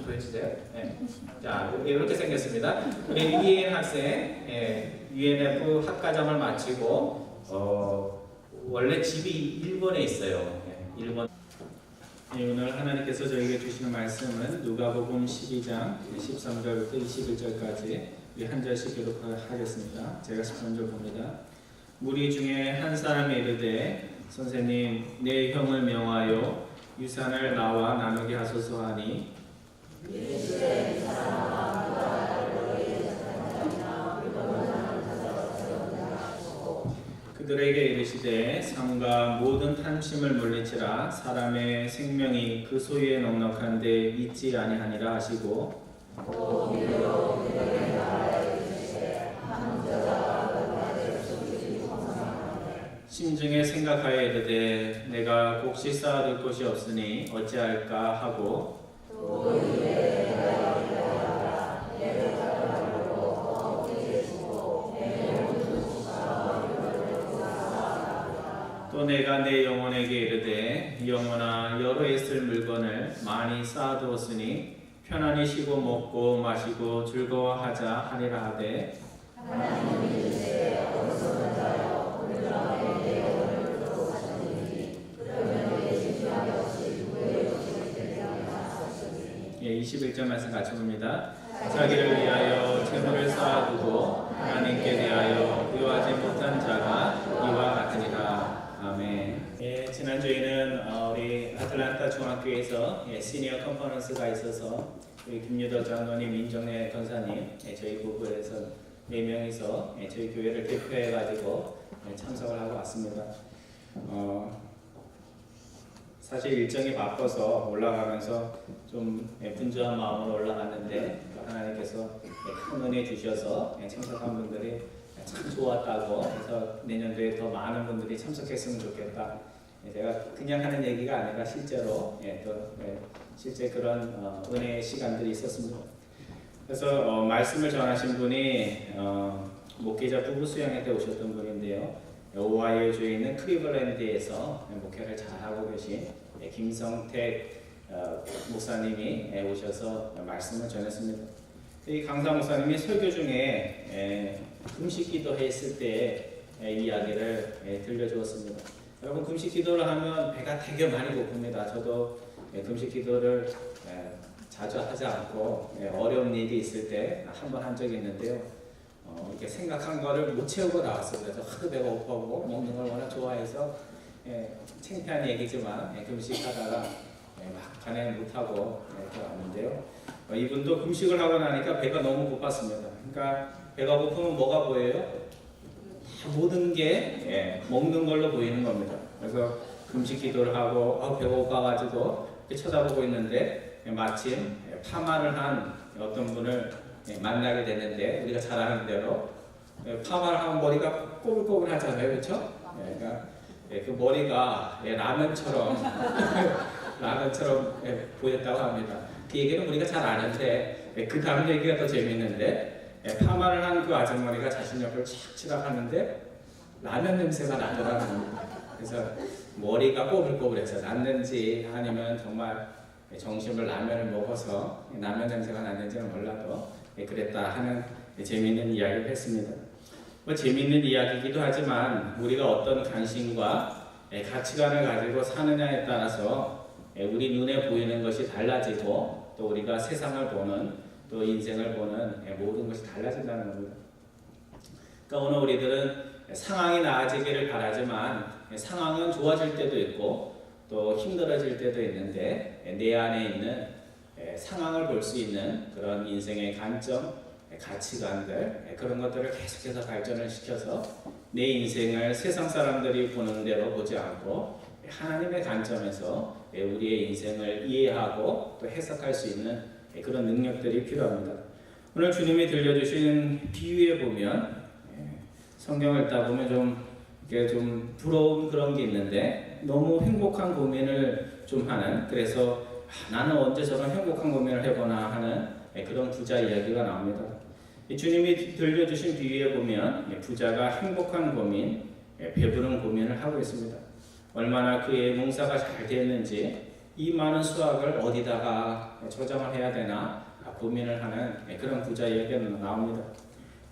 보여주세요. 네. 자, 이렇게 생겼습니다. 우리 유엔 학생, UNF 학과정을 마치고 원래 집이 일본에 있어요. 일본. 오늘 하나님께서 저에게 주시는 말씀은 누가복음 12장 13절부터 21절까지 우리 한 절씩 기록하겠습니다. 제가 13절 봅니다. 무리 중에 한 사람이 이르되 선생님, 내 형을 명하여 유산을 나와 나누게 하소서 하니 그들에게 이르시되 삼가 모든 탐심을 물리치라 사람의 생명이 그 소유에 넉넉한데 있지 아니하니라 하시고 심중에 생각하여 이르되 내가 곡식 쌓아둘 곳이 없으니 어찌할까 하고 또 내가 내 영혼에게 이르되 영혼아 여러 있을 물건을 많이 쌓아두었으니 편안히 쉬고 먹고 마시고 즐거워하자 하리라 하되 예, 21절 말씀 같이 봅니다. 자기를 위하여 재물을 쌓아두고 하나님께 대하여 부요하지 못한 자가 이와 같으니라. 아멘. 예, 지난주에는 우리 아틀란타 중학교에서 시니어 컨퍼런스가 있어서 우리 김유덕 장로님, 민정래 권사님, 저희 부부에서 4명이서 저희 교회를 대표해가지고 참석을 하고 왔습니다. 사실 일정이 바빠서 올라가면서 좀 분주한 마음으로 올라갔는데 하나님께서 큰 은혜 주셔서 참석한 분들이 참 좋았다고 해서 내년도에 더 많은 분들이 참석했으면 좋겠다. 제가 그냥 하는 얘기가 아니라 실제로 실제 그런 은혜의 시간들이 있었습니다. 그래서 말씀을 전하신 분이 목회자 부부 수양회 때 오셨던 분인데요. 오하이오주에 있는 클리블랜드에서 목회를 잘하고 계신 김성택 목사님이 오셔서 말씀을 전했습니다. 이 강사 목사님이 설교 중에 금식 기도했을 때 이야기를 들려주었습니다. 여러분, 금식 기도를 하면 배가 되게 많이 고픕니다. 저도 금식 기도를 자주 하지 않고 어려운 일이 있을 때 한 번 한 적이 있는데요. 이렇게 생각한 거를 못 채우고 나왔습니다. 저 하도 배가 고파고 먹는 걸 워낙 좋아해서 창피한 얘기지만 금식하다가 막 간행 못하고 이렇게 왔는데요. 이분도 금식을 하고 나니까 배가 너무 고팠습니다. 그러니까 배가 고프면 뭐가 보여요? 모든 게 먹는 걸로 보이는 겁니다. 그래서 금식 기도를 하고 배가 고파가지고 쳐다보고 있는데 마침 파마를 한 어떤 분을 만나게 되는데 우리가 잘 아는 대로 파마를 하면 머리가 꼬불꼬불 하잖아요. 그렇죠? 그러니까 그 머리가 라면처럼 보였다고 합니다. 그 얘기는 우리가 잘 아는데 그 다음 얘기가 더 재밌는데 파마를 한 그 아주머니가 자신 옆을 착 지나가는데 라면 냄새가 나더라고요. 그래서 머리가 꼬불꼬불해서 났는지 아니면 정말 정신을 라면을 먹어서 라면 냄새가 났는지는 몰라도 그랬다 하는 재미있는 이야기를 했습니다. 재미있는 이야기이기도 하지만 우리가 어떤 관심과 가치관을 가지고 사느냐에 따라서 우리 눈에 보이는 것이 달라지고 또 우리가 세상을 보는 또 인생을 보는 모든 것이 달라진다는 겁니다. 그러니까 오늘 우리들은 상황이 나아지기를 바라지만 상황은 좋아질 때도 있고 또 힘들어질 때도 있는데 내 안에 있는 상황을 볼 수 있는 그런 인생의 관점, 가치관들 그런 것들을 계속해서 발전을 시켜서 내 인생을 세상 사람들이 보는 대로 보지 않고 하나님의 관점에서 우리의 인생을 이해하고 또 해석할 수 있는 그런 능력들이 필요합니다. 오늘 주님이 들려주신 비유에 보면 성경을 읽다 보면 좀 부러운 그런 게 있는데 너무 행복한 고민을 좀 하는 그래서 나는 언제 저런 행복한 고민을 해보나 하는 그런 부자 이야기가 나옵니다. 주님이 들려주신 비유에 보면 부자가 행복한 고민, 배부른 고민을 하고 있습니다. 얼마나 그의 농사가 잘 되었는지 이 많은 수확을 어디다가 저장을 해야 되나 고민을 하는 그런 부자 얘기가 나옵니다.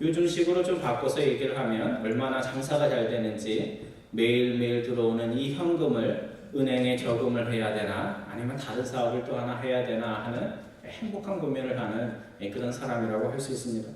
요즘식으로 좀 바꿔서 얘기를 하면 얼마나 장사가 잘 되는지 매일매일 들어오는 이 현금을 은행에 저금을 해야 되나 아니면 다른 사업을 또 하나 해야 되나 하는 행복한 고민을 하는 그런 사람이라고 할 수 있습니다.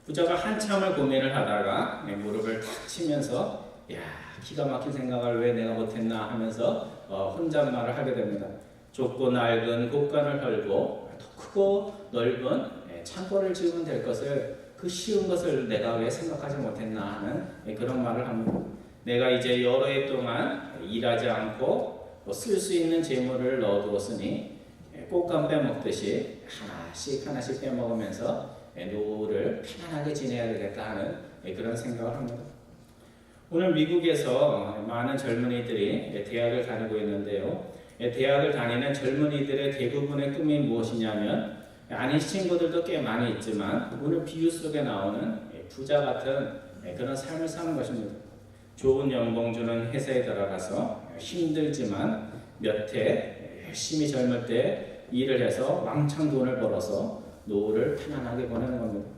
부자가 한참을 고민을 하다가 무릎을 탁 치면서 야, 기가 막힌 생각을 왜 내가 못했나 하면서 혼잣말을 하게 됩니다. 좁고 낡은 곳간을 헐고 더 크고 넓은 창고를 지으면 될 것을 그 쉬운 것을 내가 왜 생각하지 못했나 하는 그런 말을 합니다. 내가 이제 여러 해 동안 일하지 않고 쓸 수 있는 재물을 넣어두었으니 꽃감 빼먹듯이 하나씩 빼먹으면서 노후를 편안하게 지내야 되겠다 하는 그런 생각을 합니다. 오늘 미국에서 많은 젊은이들이 대학을 다니고 있는데요. 대학을 다니는 젊은이들의 대부분의 꿈이 무엇이냐면 아닌 친구들도 꽤 많이 있지만 오늘 비유 속에 나오는 부자 같은 그런 삶을 사는 것입니다. 좋은 연봉 주는 회사에 들어가서 힘들지만 몇 해 열심히 젊을 때 일을 해서 왕창 돈을 벌어서 노후를 편안하게 보내는 겁니다.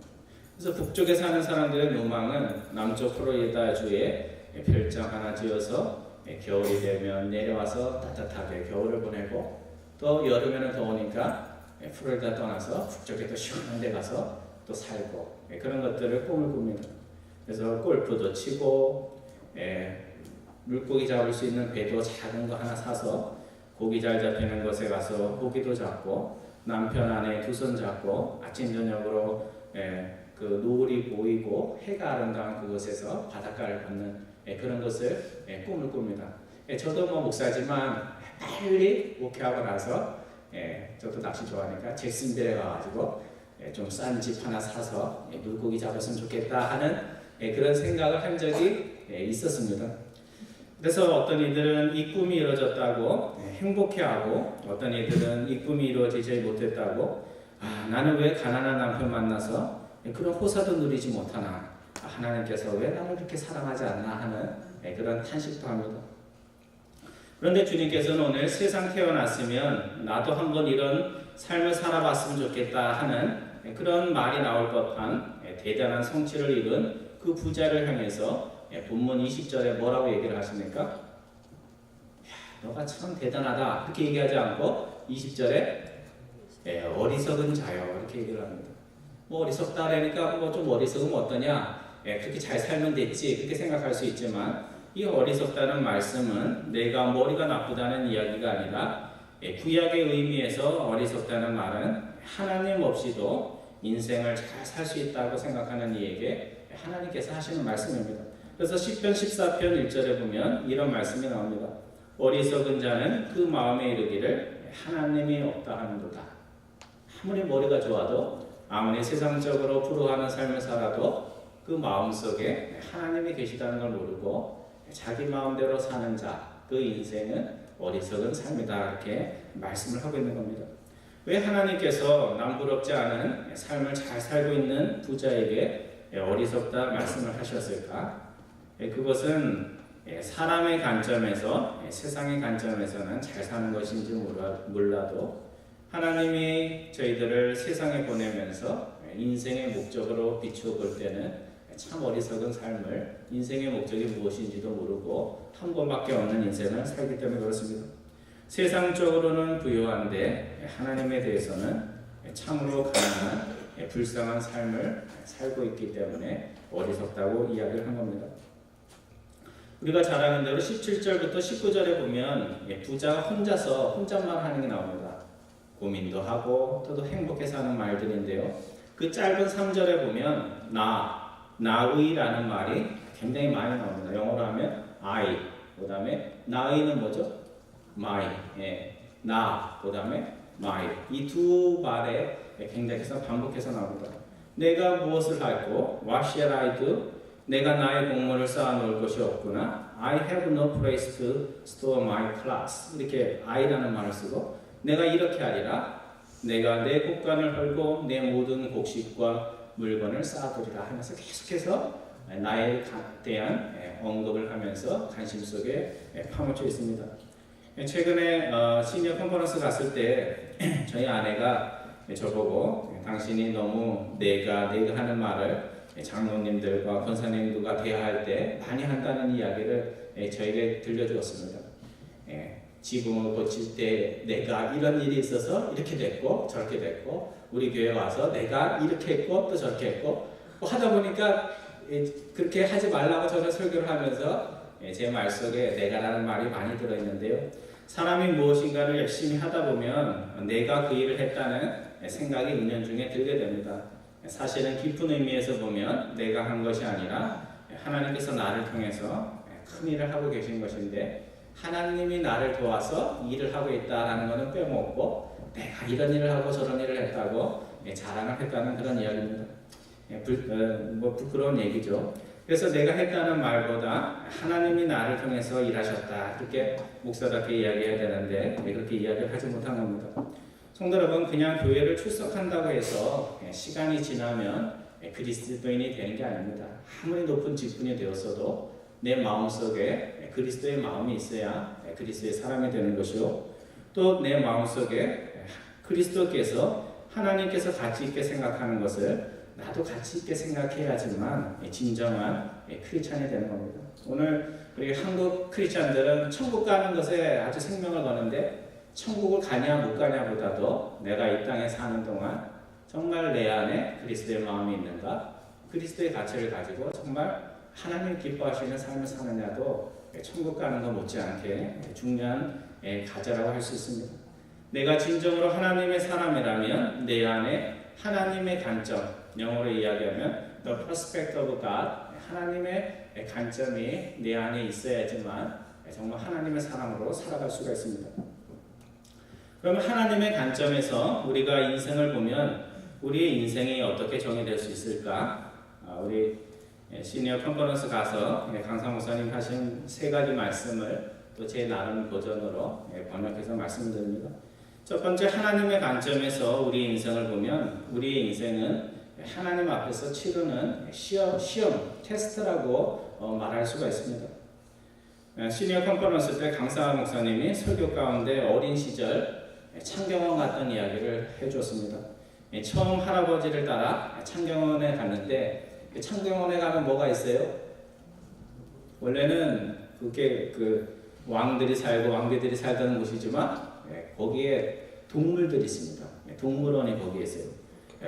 그래서 북쪽에 사는 사람들의 로망은 남쪽 플로리다주에 별장 하나 지어서 겨울이 되면 내려와서 따뜻하게 겨울을 보내고 또 여름에는 더우니까 플로리다 떠나서 북쪽에 또 시원한 데 가서 또 살고 그런 것들을 꿈을 꿉니다. 그래서 골프도 치고 물고기 잡을 수 있는 배도 작은 거 하나 사서 고기 잘 잡히는 곳에 가서 고기도 잡고 남편 아내 두 손 잡고 아침 저녁으로 그 노을이 보이고 해가 아름다운 그곳에서 바닷가를 걷는 그런 것을 꿈을 꿉니다. 저도 뭐 목사지만 빨리 목회하고 나서 저도 낚시 좋아하니까 잭슨빌에 가가지고 좀 싼 집 하나 사서 물고기 잡았으면 좋겠다 하는 그런 생각을 한 적이 있었습니다. 그래서 어떤 이들은 이 꿈이 이루어졌다고 행복해하고 어떤 이들은 이 꿈이 이루어지지 못했다고 나는 왜 가난한 남편 만나서 그런 호사도 누리지 못하나 하나님께서 왜 나를 그렇게 사랑하지 않나 하는 그런 탄식도 합니다. 그런데 주님께서는 오늘 세상 태어났으면 나도 한번 이런 삶을 살아봤으면 좋겠다 하는 그런 말이 나올 법한 대단한 성취를 이룬 그 부자를 향해서 본문 20절에 뭐라고 얘기를 하십니까? 야, 너가 참 대단하다 이렇게 얘기하지 않고 20절에 어리석은 자여 이렇게 얘기를 합니다. 뭐 어리석다 그러니까 뭐 좀 어리석으면 어떠냐? 그렇게 잘 살면 됐지 그렇게 생각할 수 있지만 이 어리석다는 말씀은 내가 머리가 나쁘다는 이야기가 아니라 구약의 의미에서 어리석다는 말은 하나님 없이도 인생을 잘 살 수 있다고 생각하는 이에게 하나님께서 하시는 말씀입니다. 그래서 시편 14편 1절에 보면 이런 말씀이 나옵니다. 어리석은 자는 그 마음에 이르기를 하나님이 없다 하는도다. 아무리 머리가 좋아도 아무리 세상적으로 부러워하는 삶을 살아도 그 마음속에 하나님이 계시다는 걸 모르고 자기 마음대로 사는 자, 그 인생은 어리석은 삶이다 이렇게 말씀을 하고 있는 겁니다. 왜 하나님께서 남부럽지 않은 삶을 잘 살고 있는 부자에게 어리석다 말씀을 하셨을까? 그것은 사람의 관점에서 세상의 관점에서는 잘 사는 것인지 몰라도 하나님이 저희들을 세상에 보내면서 인생의 목적으로 비추어 볼 때는 참 어리석은 삶을 인생의 목적이 무엇인지도 모르고 한 번밖에 없는 인생을 살기 때문에 그렇습니다. 세상적으로는 부유한데 하나님에 대해서는 참으로 가난한 불쌍한 삶을 살고 있기 때문에 어리석다고 이야기를 한 겁니다. 우리가 잘 아는 대로 17절부터 19절에 보면 부자가 혼잣말 하는 게 나옵니다. 고민도 하고 또 행복해서 하는 말들인데요. 그 짧은 3절에 보면 나의라는 말이 굉장히 많이 나옵니다. 영어로 하면 I, 그 다음에 나의는 뭐죠? my, 나, 그 다음에 my. 이 두 말에 굉장히 반복해서 나옵니다. 내가 무엇을 할고 What shall I do? 내가 나의 공물을 쌓아놓을 것이 없구나. I have no place to store my clothes. 이렇게 I라는 말을 쓰고 내가 이렇게 하리라. 내가 내 곡간을 헐고 내 모든 곡식과 물건을 쌓아두리라 하면서 계속해서 나에 대한 언급을 하면서 관심 속에 파묻혀 있습니다. 최근에 시니어 컨퍼런스 갔을 때 저희 아내가 저보고 당신이 너무 내가 하는 말을 장로님들과 권사님들과 대화할 때 많이 한다는 이야기를 저에게 들려주었습니다. 지붕을 고칠 때 내가 이런 일이 있어서 이렇게 됐고 저렇게 됐고 우리 교회 와서 내가 이렇게 했고 또 저렇게 했고 하다 보니까 그렇게 하지 말라고 저는 설교를 하면서 제 말 속에 내가라는 말이 많이 들어있는데요. 사람이 무엇인가를 열심히 하다 보면 내가 그 일을 했다는 생각이 은연중에 들게 됩니다. 사실은 깊은 의미에서 보면 내가 한 것이 아니라 하나님께서 나를 통해서 큰 일을 하고 계신 것인데 하나님이 나를 도와서 일을 하고 있다는 것은 빼먹고 내가 이런 일을 하고 저런 일을 했다고 자랑을 했다는 그런 이야기입니다. 부끄러운 얘기죠. 그래서 내가 했다는 말보다 하나님이 나를 통해서 일하셨다 그렇게 목사답게 이야기해야 되는데 그렇게 이야기를 하지 못한 겁니다. 성도 여러분, 그냥 교회를 출석한다고 해서 시간이 지나면 그리스도인이 되는 게 아닙니다. 아무리 높은 직분이 되었어도 내 마음속에 그리스도의 마음이 있어야 그리스도의 사람이 되는 것이요, 또 내 마음속에 그리스도께서 하나님께서 가치 있게 생각하는 것을 나도 가치 있게 생각해야지만 진정한 크리스찬이 되는 겁니다. 오늘 우리 한국 크리스찬들은 천국 가는 것에 아주 생명을 거는데 천국을 가냐 못 가냐보다도 내가 이 땅에 사는 동안 정말 내 안에 그리스도의 마음이 있는가, 그리스도의 가치를 가지고 정말 하나님 기뻐하시는 삶을 사느냐도 천국 가는 것 못지않게 중요한 과제라고 할 수 있습니다. 내가 진정으로 하나님의 사람이라면 내 안에 하나님의 관점, 영어로 이야기하면 the perspective of God, 하나님의 관점이 내 안에 있어야지만 정말 하나님의 사람으로 살아갈 수가 있습니다. 그러면 하나님의 관점에서 우리가 인생을 보면 우리의 인생이 어떻게 정의될 수 있을까? 우리 시니어 컨퍼런스 가서 강사 목사님 하신 세 가지 말씀을 또 제 나름 버전으로 번역해서 말씀드립니다. 첫 번째, 하나님의 관점에서 우리 인생을 보면 우리의 인생은 하나님 앞에서 치르는 시험, 테스트라고 말할 수가 있습니다. 시니어 컨퍼런스 때 강사 목사님이 설교 가운데 어린 시절 창경원 갔던 이야기를 해주었습니다. 처음 할아버지를 따라 창경원에 갔는데 창경원에 가면 뭐가 있어요? 원래는 그게 왕들이 살고 왕비들이 살던 곳이지만 거기에 동물들이 있습니다. 동물원이 거기에 있어요.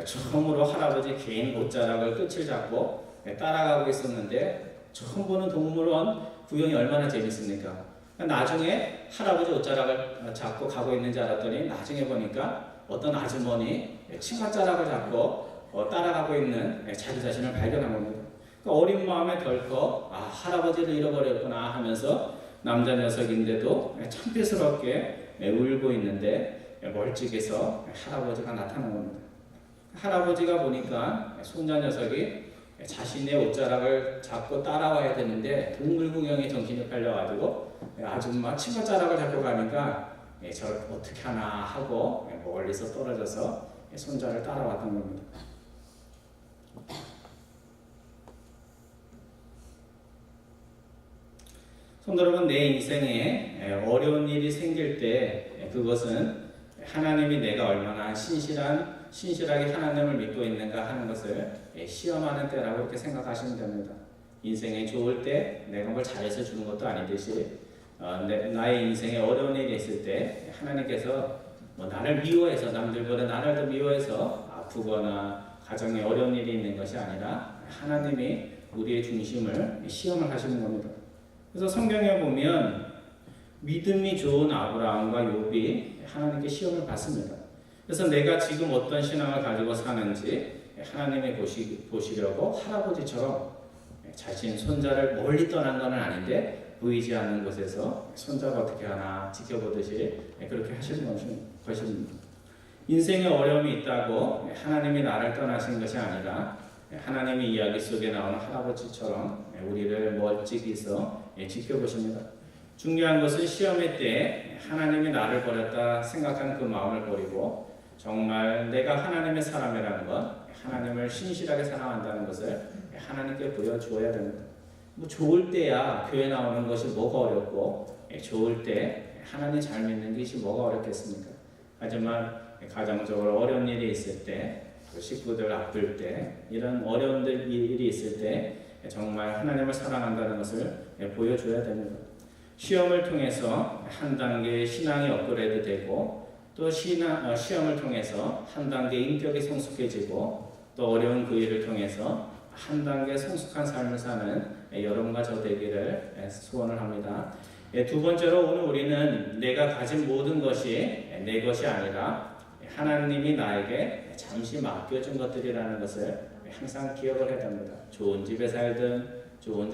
처음으로 할아버지 개인 옷자락을 끝을 잡고 따라가고 있었는데 처음 보는 동물원 구경이 얼마나 재밌습니까? 나중에 할아버지 옷자락을 잡고 가고 있는 줄 알았더니 나중에 보니까 어떤 아주머니 치맛자락을 잡고 따라가고 있는 자기 자신을 발견한 겁니다. 어린 마음에 덜컥 할아버지를 잃어버렸구나 하면서 남자 녀석인데도 창피스럽게 울고 있는데 멀찍이서 할아버지가 나타난 겁니다. 할아버지가 보니까 손자 녀석이 자신의 옷자락을 잡고 따라와야 되는데 동물 구경에 정신이 팔려가지고 아줌마 치맛자락을 잡고 가니까 저를 어떻게 하나 하고 멀리서 떨어져서 손자를 따라왔던 겁니다. 성도 여러분, 내 인생에 어려운 일이 생길 때 그것은 하나님이 내가 얼마나 신실하게 하나님을 믿고 있는가 하는 것을 시험하는 때라고 이렇게 생각하시면 됩니다. 인생에 좋을 때 내가 뭘 잘해서 주는 것도 아니듯이 나의 인생에 어려운 일이 있을 때 하나님께서 나를 미워해서 남들보다 나를 더 미워해서 아프거나 가정에 어려운 일이 있는 것이 아니라 하나님이 우리의 중심을 시험을 하시는 겁니다. 그래서 성경에 보면 믿음이 좋은 아브라함과 욥이 하나님께 시험을 받습니다. 그래서 내가 지금 어떤 신앙을 가지고 사는지 하나님이 보시려고 할아버지처럼 자신 손자를 멀리 떠난 건 아닌데 보이지 않는 곳에서 손자가 어떻게 하나 지켜보듯이 그렇게 하시는 것입니다. 인생에 어려움이 있다고 하나님이 나를 떠나신 것이 아니라 하나님의 이야기 속에 나오는 할아버지처럼 우리를 멀찍이서 지켜보십니다. 중요한 것은 시험의 때 하나님이 나를 버렸다 생각하는 그 마음을 버리고 정말 내가 하나님의 사람이라는 것, 하나님을 신실하게 사랑한다는 것을 하나님께 보여주어야 됩니다. 좋을 때야 교회 나오는 것이 뭐가 어렵고 좋을 때 하나님 잘 믿는 것이 뭐가 어렵겠습니까? 하지만 가정적으로 어려운 일이 있을 때, 또 식구들 아플 때, 이런 어려운 일이 있을 때 정말 하나님을 사랑한다는 것을 보여줘야 됩니다. 시험을 통해서 한 단계 신앙이 업그레이드 되고, 또 시험을 통해서 한 단계 인격이 성숙해지고, 또 어려운 그 일을 통해서 한 단계 성숙한 삶을 사는 여러분과 저 되기를 소원을 합니다. 두 번째로 오늘 우리는 내가 가진 모든 것이 내 것이 아니라 하나님이 나에게 잠시 맡겨준 것들이라는 것을 항상 기억을 해야 됩니다. 좋은 집에 살든 좋은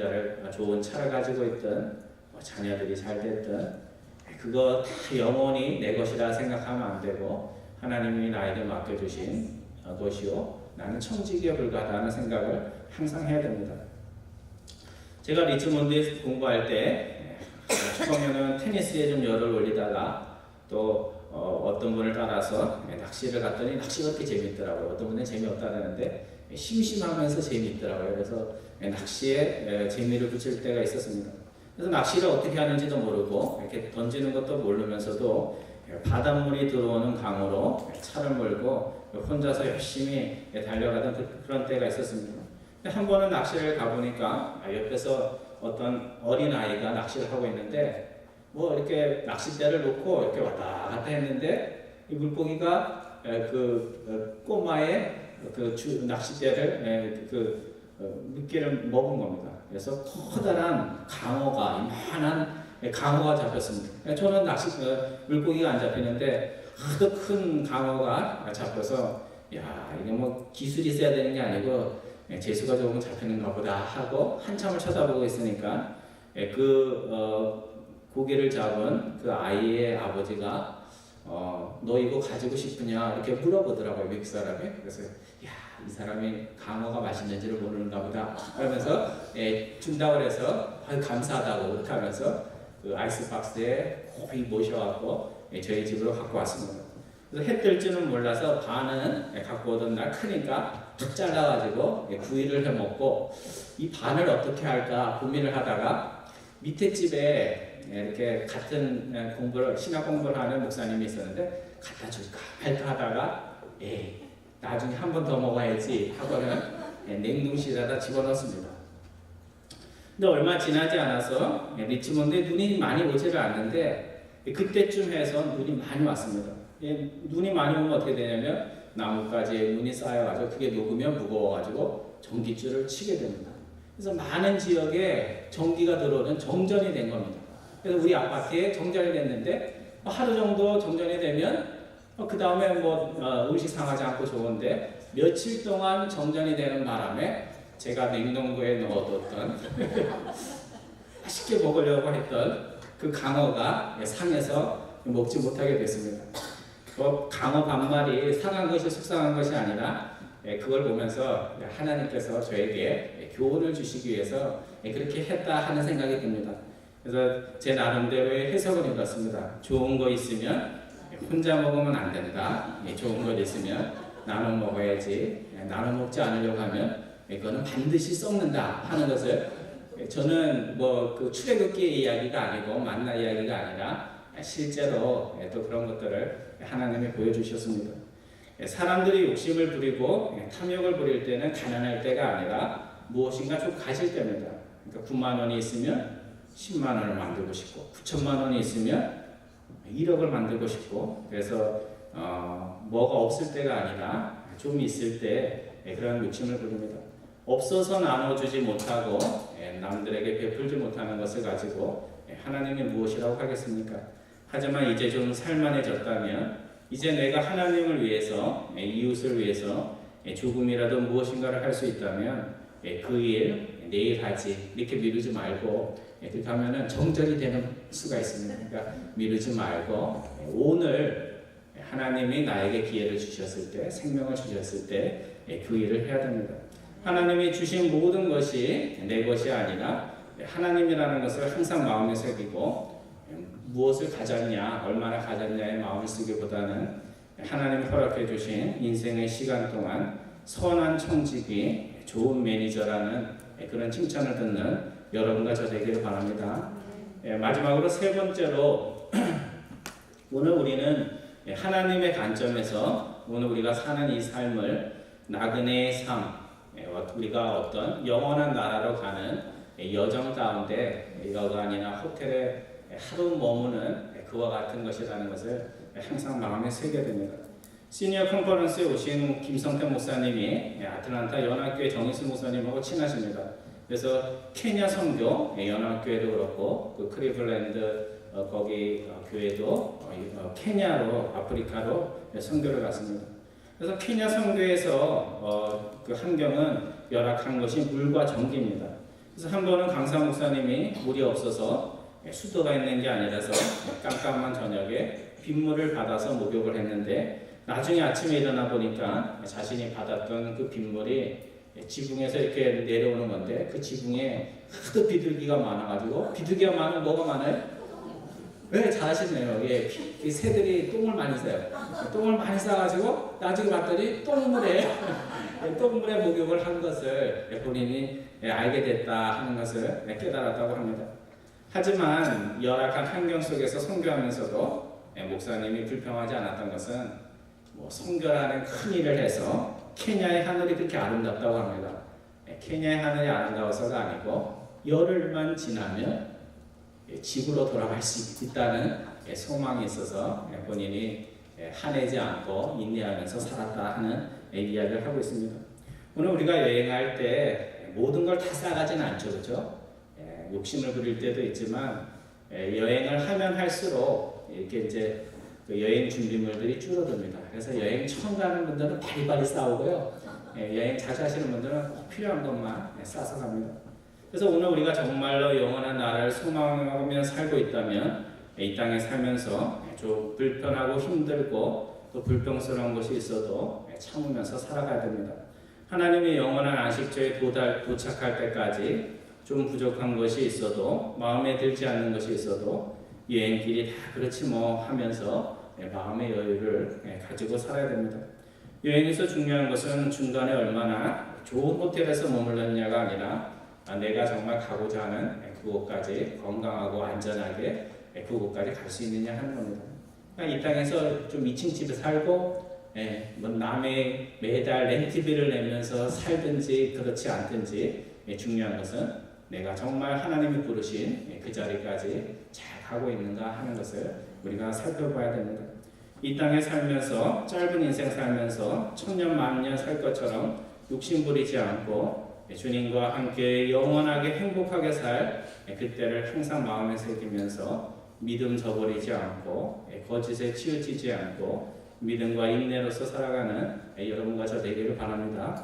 차를 가지고 있든 자녀들이 잘 됐든 그거 다 영원히 내 것이라 생각하면 안 되고 하나님이 나에게 맡겨주신 것이요 나는 청지기에 불과하다는 생각을 항상 해야 됩니다. 제가 리치몬드에서 공부할 때 처음에는 테니스에 좀 열을 올리다가 또 어떤 분을 따라서 낚시를 갔더니 낚시가 그렇게 재밌더라고요. 어떤 분은 재미없다는데 심심하면서 재미있더라고요. 그래서 낚시에 재미를 붙일 때가 있었습니다. 그래서 낚시를 어떻게 하는지도 모르고 이렇게 던지는 것도 모르면서도 바닷물이 들어오는 강으로 차를 몰고 혼자서 열심히 달려가던 그런 때가 있었습니다. 한 번은 낚시를 가보니까 옆에서 어떤 어린아이가 낚시를 하고 있는데 뭐 이렇게 낚싯대를 놓고 이렇게 왔다 갔다 했는데 이 물고기가 그 꼬마의 그 낚싯대를 미끼를 먹은 겁니다. 그래서 커다란 강어가 이만한 강어가 잡혔습니다. 저는 물고기가 안 잡히는데 하도 큰 강어가 잡혀서 야 이게 뭐 기술이 있어야 되는 게 아니고 재수가 조금 잡히는가 보다 하고 한참을 쳐다보고 있으니까 고기를 잡은 그 아이의 아버지가 너 이거 가지고 싶으냐 이렇게 물어보더라고요. 미국 사람이. 그래서 야 이 사람이 강어가 맛있는지를 모르는가 보다 그러면서 준다고 해서 감사하다고 그렇게 하면서 그 아이스박스에 거의 모셔갖고 저희 집으로 갖고 왔습니다. 그래서 해 뜰 줄은 몰라서 반은 갖고 오던 날 크니까 툭 잘라가지고 구이를 해먹고 이 반을 어떻게 할까 고민을 하다가 밑에 집에 이렇게 같은 신학 공부를 하는 목사님이 있었는데 갖다 줄까 말까 하다가 나중에 한 번 더 먹어야지 하고는 냉동실에다 집어넣습니다. 근데 얼마 지나지 않아서 리치몬드에 눈이 많이 오지를 않는데 그때쯤 해서 눈이 많이 왔습니다. 눈이 많이 오면 어떻게 되냐면 나뭇가지에 눈이 쌓여가지고 그게 녹으면 무거워가지고 전기줄을 치게 됩니다. 그래서 많은 지역에 전기가 들어오는 정전이 된 겁니다. 그래서 우리 아파트에 정전이 됐는데 하루 정도 정전이 되면 그 다음에 음식 상하지 않고 좋은데 며칠 동안 정전이 되는 바람에 제가 냉동고에 넣어뒀던 맛있게 먹으려고 했던 그 강어가 상해서 먹지 못하게 됐습니다. 강어 반마리 상한 것이 속상한 것이 아니라 그걸 보면서 하나님께서 저에게 교훈을 주시기 위해서 그렇게 했다 하는 생각이 듭니다. 그래서 제 나름대로의 해석은 이렇습니다. 좋은 거 있으면 혼자 먹으면 안 된다. 좋은 거 있으면 나눠 먹어야지. 나눠 먹지 않으려고 하면 그거는 반드시 썩는다 하는 것을 저는 그 출애굽기의 이야기가 아니고 만나 이야기가 아니라 실제로 또 그런 것들을 하나님이 보여주셨습니다. 사람들이 욕심을 부리고 탐욕을 부릴 때는 가난할 때가 아니라 무엇인가 좀 가질 때입니다. 그러니까 9만 원이 있으면 10만 원을 만들고 싶고 9천만 원이 있으면 1억을 만들고 싶고 그래서 뭐가 없을 때가 아니라 좀 있을 때 그런 욕심을 부립니다. 없어서 나눠주지 못하고 남들에게 베풀지 못하는 것을 가지고 하나님이 무엇이라고 하겠습니까? 하지만 이제 좀 살만해졌다면 이제 내가 하나님을 위해서 이웃을 위해서 조금이라도 무엇인가를 할 수 있다면 그 일 내일 하지 이렇게 미루지 말고 그렇게 하면은 정전이 되는 수가 있습니다. 그러니까 미루지 말고 오늘 하나님이 나에게 기회를 주셨을 때 생명을 주셨을 때 그 일을 해야 됩니다. 하나님이 주신 모든 것이 내 것이 아니라 하나님이라는 것을 항상 마음에 새기고 무엇을 가졌냐 얼마나 가졌냐에 마음을 쓰기보다는 하나님이 허락해 주신 인생의 시간 동안 선한 청지기 좋은 매니저라는 그런 칭찬을 듣는 여러분과 저 되기를 바랍니다. 마지막으로 세 번째로 오늘 우리는 하나님의 관점에서 오늘 우리가 사는 이 삶을 나그네의 삶, 우리가 어떤 영원한 나라로 가는 여정 가운데 여관이나 호텔에 하루 머무는 그와 같은 것이라는 것을 항상 마음에 새게 됩니다. 시니어 컨퍼런스에 오신 김성태 목사님이 아틀란타 연합교회 정희수 목사님하고 친하십니다. 그래서 케냐 선교 연합교회도 그렇고 그 크리블랜드 거기 교회도 케냐로 아프리카로 선교를 갔습니다. 그래서 케냐 선교에서 그 환경은 열악한 것이 물과 전기입니다. 그래서 한 번은 강사 목사님이 물이 없어서 수도가 있는 게 아니라서 깜깜한 저녁에 빗물을 받아서 목욕을 했는데 나중에 아침에 일어나 보니까 자신이 받았던 그 빗물이 지붕에서 이렇게 내려오는 건데 그 지붕에 하도 비둘기가 많아가지고 비둘기가 많으면 뭐가 많아요? 네, 잘하시네요. 예, 새들이 똥을 많이 싸요. 똥을 많이 싸가지고 나중에 봤더니 똥물에 목욕을 한 것을 본인이 알게 됐다 하는 것을 깨달았다고 합니다. 하지만 열악한 환경 속에서 선교하면서도 목사님이 불평하지 않았던 것은 선교라는 큰 일을 해서 케냐의 하늘이 그렇게 아름답다고 합니다. 케냐의 하늘이 아름다워서가 아니고 열흘만 지나면 지구로 돌아갈 수 있다는 소망이 있어서 본인이 화내지 않고 인내하면서 살았다 하는 이야기를 하고 있습니다. 오늘 우리가 여행할 때 모든 걸 다 싸가지는 않죠, 그렇죠? 욕심을 부릴 때도 있지만 여행을 하면 할수록 이렇게 이제 그 여행 준비물들이 줄어듭니다. 그래서 여행 처음 가는 분들은 바리바리 싸우고요. 여행 자주 하시는 분들은 꼭 필요한 것만 싸서 갑니다. 그래서 오늘 우리가 정말로 영원한 나라를 소망하며 살고 있다면 이 땅에 살면서 좀 불편하고 힘들고 또 불평스러운 것이 있어도 참으면서 살아가야 됩니다. 하나님의 영원한 안식처에 도착할 때까지 좀 부족한 것이 있어도 마음에 들지 않는 것이 있어도 여행길이 다 그렇지 뭐 하면서 마음의 여유를 가지고 살아야 됩니다. 여행에서 중요한 것은 중간에 얼마나 좋은 호텔에서 머물렀냐가 아니라 내가 정말 가고자 하는 그곳까지 건강하고 안전하게 그곳까지 갈 수 있느냐 하는 겁니다. 이 땅에서 좀 2층 집에 살고 뭐 남의 매달 렌트비를 내면서 살든지 그렇지 않든지 중요한 것은 내가 정말 하나님이 부르신 그 자리까지 잘 가고 있는가 하는 것을 우리가 살펴봐야 됩니다. 이 땅에 살면서 짧은 인생 살면서 천년 만년 살 것처럼 욕심 부리지 않고 주님과 함께 영원하게 행복하게 살 그때를 항상 마음에 새기면서 믿음 저버리지 않고 거짓에 치우치지 않고 믿음과 인내로서 살아가는 여러분과 저 되기를 바랍니다.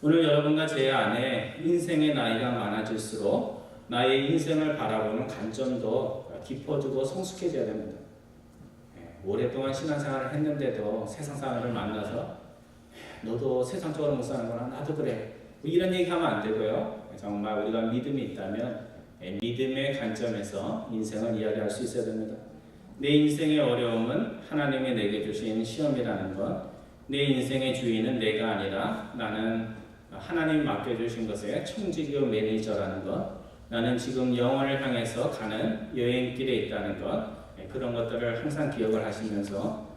오늘 여러분과 제 안에 인생의 나이가 많아질수록 나의 인생을 바라보는 관점도 깊어지고 성숙해져야 됩니다. 오랫동안 신앙생활을 했는데도 세상사람을 만나서 너도 세상적으로 못 사는구나, 나도 그래, 이런 얘기하면 안 되고요. 정말 우리가 믿음이 있다면 믿음의 관점에서 인생을 이야기할 수 있어야 됩니다. 내 인생의 어려움은 하나님이 내게 주신 시험이라는 것, 내 인생의 주인은 내가 아니라 나는 하나님 맡겨주신 것의 청지기의 매니저라는 것, 나는 지금 영원을 향해서 가는 여행길에 있다는 것, 그런 것들을 항상 기억을 하시면서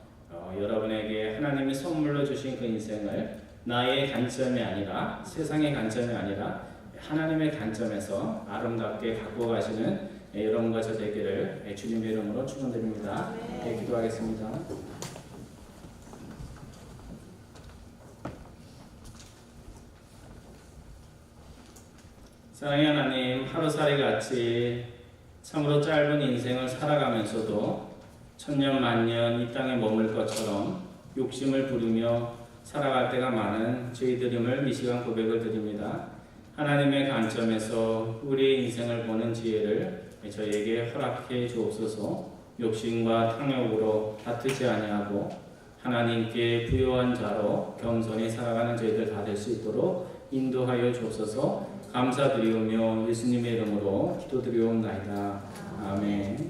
여러분에게 하나님이 선물로 주신 그 인생을 나의 관점이 아니라 세상의 관점이 아니라 하나님의 관점에서 아름답게 갖고 가시는 여러분과 저 되기를 주님의 이름으로 축원드립니다. 기도하겠습니다. 사랑의 하나님, 하루살이 같이 참으로 짧은 인생을 살아가면서도 천년 만년 이 땅에 머물 것처럼 욕심을 부리며 살아갈 때가 많은 저희들임을 이 시간 고백을 드립니다. 하나님의 관점에서 우리의 인생을 보는 지혜를 저희에게 허락해 주옵소서. 욕심과 탕욕으로 다투지 아니하고 하나님께 부요한 자로 겸손히 살아가는 저희들 다 될 수 있도록 인도하여 주옵소서. 감사드리오며 예수님의 이름으로 기도드리옵나이다. 아멘.